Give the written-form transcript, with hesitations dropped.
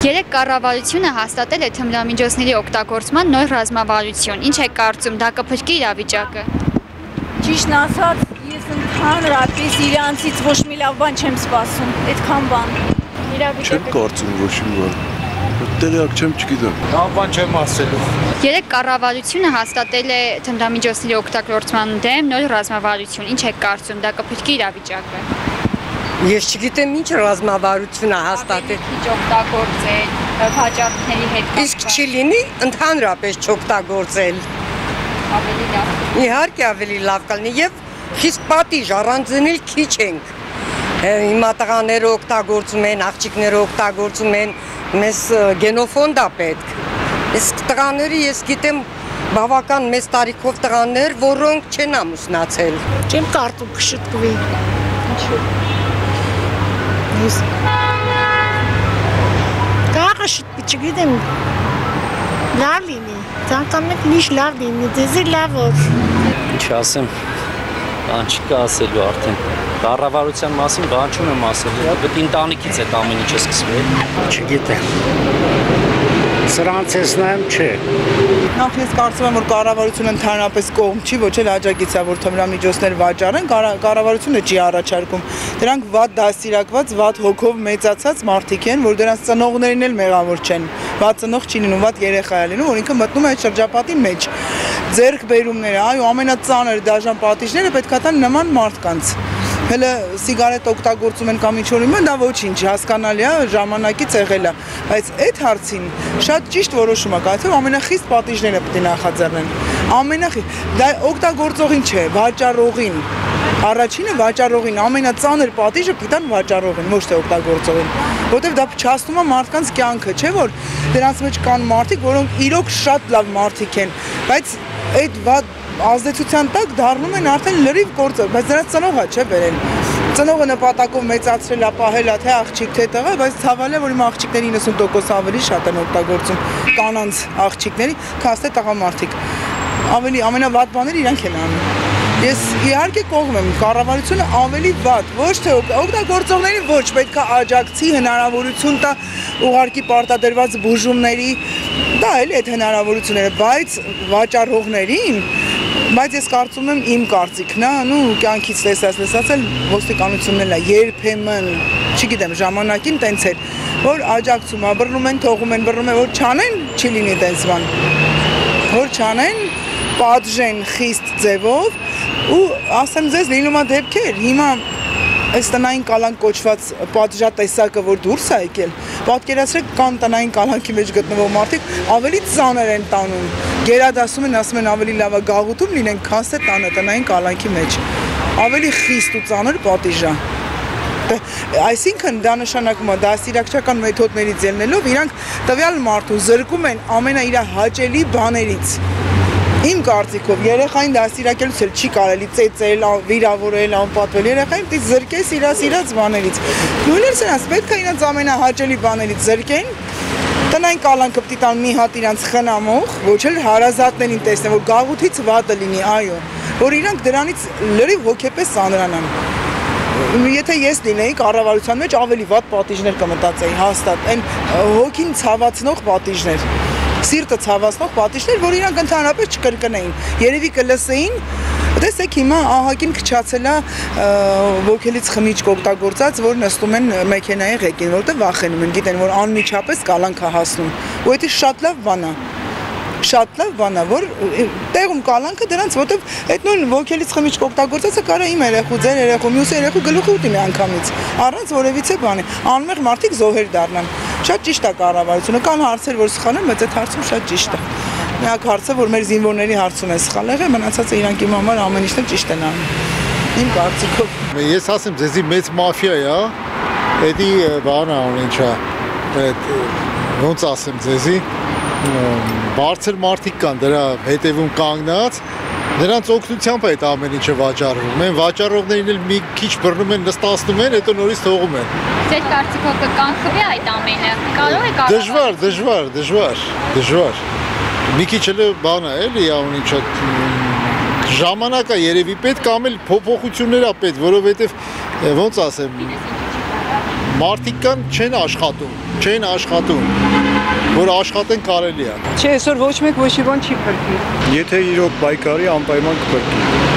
Երեք կառավարությունը հաստատել է թմրամիջոցների օգտագործման նոր ռազմավարություն։ Ինչ է կարծում, դա կփրկի իրավիճակը։ Ճիշտն ասած, ես ընդհանրապես իրանցից ոչ մի լավ բան չեմ սպասում, այդքան բան։ Չեմ կարծում ոչ մի բան։ Տեղյակ չեմ, չգիտեմ։ Լավ բան չեմ ասելու։ Երեք կառավարությունը հաստատել է թմրամիջոցների օգտագործման դեմ նոր ռազմավարություն։ Ինչ է կարծում, դա կփրկի իրավիճակը։ Ես չգիտեմ ինչ ռազմավարություն է հաստատել։ Քիչ օգտագործել, վաճառքների հետ կապված։ Իսկ չի լինի ընդհանրապես չօգտագործել։ Ավելի լավ։ Իհարկե ավելի լավ կլինի եւ խիստ պատիժ առանձնել քիչ ենք։ Հիմա տղաները օգտագործում են, աղջիկները օգտագործում են, մեզ գենոֆոնդ է պետք։ Իսկ տղաները ես գիտեմ բավական մեծ տարիքով տղաներ, որոնք չեն ամուսնացել։ Չեմ կարծում կշտկվի։ Ինչու՞։ Կաղը շտկվի, չգիտեմ, լավ լինի, ցանկանում եք միշտ լավ լինի, ձեզի լավ որ։ Ինչ ասեմ, բան չկա ասելու արդեն։ Կառավարության մասին բան չունեմ ասելու, պետք է ընտանիքից այդ ամեն ինչը սկսվի։ Չգիտեմ։ Սրանց ես նայեմ չէ։ Նախ ես կարծում եմ, որ կառավարությունը ընդհանրապես կողմ չի, ոչ էլ աջակից է, որ թմրամիջոցներ վաճառեն, կառավարությունը չի առաջարկում։ Դրանք վատ դաստիարակված, վատ հոգով մեծացած մարդիկ են, որ դրանց ծնողներն էլ մեղավոր չեն։ Վատ ծնող չի լինում, վատ երեխա է լինում, որ ինքը մտնում է այդ շրջապատի մեջ։ Ձեռքբերումները, այո, ամենածանր դաժան պատիժները պետք է տան նման մարդկանց։ Հələ սիգարետ օգտագործում են կամ ինչ-որ իմը, դա ոչինչ, հասկանալի է, ժամանակից եղել է, բայց այդ հարցին շատ ճիշտ որոշում է կայացել, ամենախիստ պատիժները պետք է նախաձեռնեն։ Դա օգտագործողին չէ, վաճառողին։ Առաջինը վաճառողին, ամենածանր պատիժը պետք է տան վաճառողին, ոչ թե օգտագործողին, որտեղ դա փչացնում է մարդկանց կյանքը, չէ՞ որ դրանց մեջ կան մարդիկ, որոնք իրոք շատ լավ մարդիկ են, բայց այդ վատ ազդեցության տակ դառնում են արդեն լրիվ գործը, բայց նրանց ծնողը չէ բերել։ Ծնողը նպատակով մեծացրել է, պահել է թե աղջիկ, թե տղա, բայց ցավալ է, որ իմ աղջիկների 90% ավելի շատ են օգտագործում կանանց աղջիկների, քան թե տղամարդիկ։ Ավելի ամենավատ բաները իրանք են անում։ Ես իհարկե կողմ եմ, կառավարությունը ավելի վատ, ոչ թե օգտագործողներին ոչ, պետք է աջակցի, հնարավորություն տա ուղղակի պարտադրված բուժումների, դա էլ այդ հնարավորությունները, բայց վաճառողներին Բայց ես կարծում եմ իմ կարծիքն է, կյանքից լսած էլ ոստիկանությունն էլ է, երբեմն, չգիտեմ, ժամանակին տենց էր, որ աջակցում է, բռնում են, թողում են, բռնում են, որ չանեն, չի լինի տենց բան, որ չանեն, պատժեն խիստ ձևով ու ասեմ ձեզ լինում է դեպքեր, հիմա այս տնային կալանք կոչված պատժատեսակը, որ դուրս է եկել, պատկերացրեք կան տնային կալանքի մեջ գտնվող մարդիկ ավելի ծանր են տանում, գերադասում են, ասում են ավելի լավ է գաղութում լինեն, քան թե տանը տնային կալանքի մեջ, ավելի խիստ ու ծանր պատիժ է։ Այսինքն դա նշանակում է դաստիարակչական մեթոդներից ելնելով իրանք տվյալ մարդու զրկում են ամենա իր հաճելի բաներից։ Իմ կարծիքով երեխային դաստիարակելուց էլ չի կարելի ծեծել, վիրավորել, անպատվել, երեխային պիտի զրկես իրաց բաներից։ Նույնիսկ սրանց պետք է իրաց ամենահաճելի բաներից զրկեն, տնային կալանքը պիտի տան մի հատ իրանց խնամող, ոչ էլ հարազատներին տեսնեն, որ գաղութից վատը լինի, այո, որ իրանք դրանից լրիվ հոգեպես ծանրանան։ Եթե ես լինեի կառավարության մեջ ավելի վատ պատիժներ կմտածեի, հաստատ, այն հոգին ցավացնող պատիժներ։ Սիրտը ցավացնող պատիժներ, որ իրանք ընդհանրապես չկրկնեին, երևի կլսեին, տեսեք հիմա ահագին քչացել է ոգելից խմիչք օգտագործած, որ նստում են մեքենայի ղեկին, որտեղ վախենում են, գիտեն, որ անմիջապես կալանք է հասնում, ու դա շատ լավ բան է, որ տեղում կալանքը դրանց, որտեղ այդ նույն ոգելից խմիչք օգտագործածը կարա իմ երեխու, ձեր երեխու, մյուս երեխու գլուխը ուտի մի անգամից, առանց որևիցե բանի, անմեղ մարդիկ զոհեր դառնան։ Շատ ճիշտ է կառավարությունը, կան հարցեր, որ սխալ են, բայց այդ հարցում շատ ճիշտ է։ Միակ հարցը, որ մեր զինվորների հարցում է սխալ եղել, մնացածը իրանք իմ համար ամեն ինչն ճիշտ են անում։ Իմ կարծիքով։ Ես ասեմ, ձեզի մեծ մաֆիա է, էդի բանը ինչա, ոնց ասեմ ձեզի, բարձր մարդիկ կան դրա հետևում կանգնած, նրանց օգնությամբ է այդ ամեն ինչը վաճառվում են, վաճառողներին էլ մի քիչ բռնում են, նստացնում են, հետո նորից թողում են։ Ձեր կարծիքով կկանխվի այդ ամենը, կարող է Դժվար։ Մի քիչ էլ բան է, էլի ամեն ինչը ժամանակ է երևի պետք, կամ էլ փոփոխություններ է պետք, որովհետև ոնց ասեմ, մարդիկ կան չեն աշխատում, որ աշխատեն կարելի է։ Չէ, այսօր ոչ մեկ ոչի բան չի փրկի։ Եթե իրոք բայկարի անպայման կփրկի։